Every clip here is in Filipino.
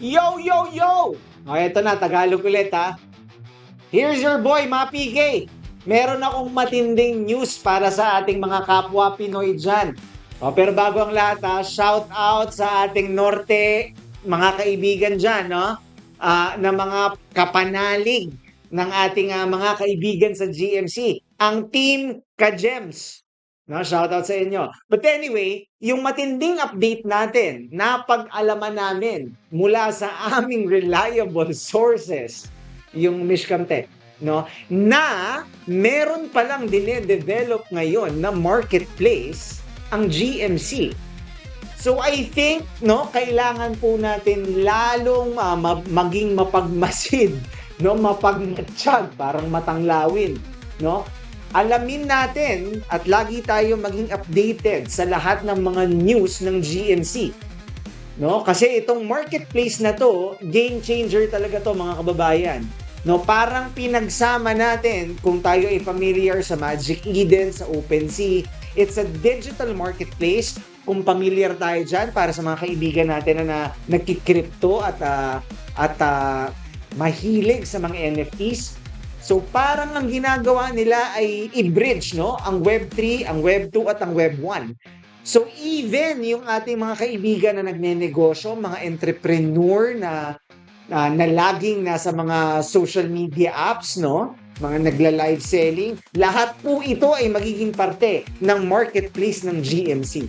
Yo, yo, yo! O, eto na, Tagalog ulit ha. Here's your boy, Mapi Gay. Meron akong matinding news para sa ating mga kapwa Pinoy dyan. O, pero bago ang lahat ha, shout out sa ating Norte, mga kaibigan dyan, no? Na mga kapanalig ng ating mga kaibigan sa GMC. Ang Team Ka-Gems. No, shout out sa inyo. But anyway, yung matinding update natin, napag-alaman namin mula sa aming reliable sources, yung Mishkamtech, no, na meron palang dine-develop ngayon na marketplace ang GMC. So I think, no, kailangan po natin lalong maging mapagmasid, no, mapagmatsyag, parang matanglawin, no? Alamin natin at lagi tayo maging updated sa lahat ng mga news ng GMC. No? Kasi itong marketplace na to, game changer talaga to mga kababayan. No, parang pinagsama natin kung tayo ay familiar sa Magic Eden, sa OpenSea. It's a digital marketplace. Kung familiar tayo dyan para sa mga kaibigan natin na nagki-crypto at mahilig sa mga NFTs. So parang ang ginagawa nila ay i-bridge, no, ang Web 3, ang Web 2 at ang Web 1. So even yung ating mga kaibigan na nagnenegosyo, mga entrepreneur na laging nasa mga social media apps, no, mga nagla-live selling, lahat po ito ay magiging parte ng marketplace ng GMC.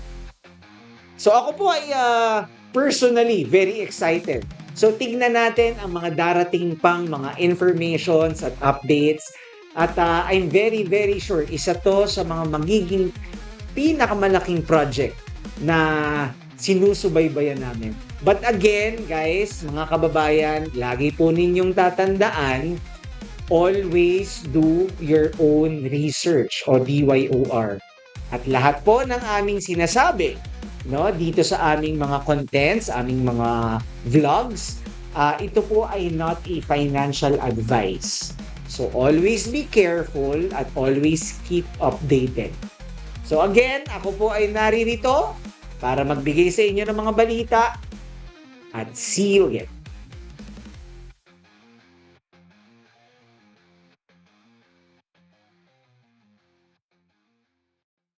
So ako po ay personally very excited. So tignan natin ang mga darating pang mga informations at updates. At I'm very, very sure isa to sa mga magiging pinakamalaking project na sinusubaybayan namin. But again, guys, mga kababayan, lagi po ninyong tatandaan, always do your own research o DYOR. At lahat po ng aming sinasabi, no, dito sa aming mga contents, aming mga vlogs, ito po ay not a financial advice. So always be careful at always keep updated. So again, ako po ay naririto para magbigay sa inyo ng mga balita at see you again.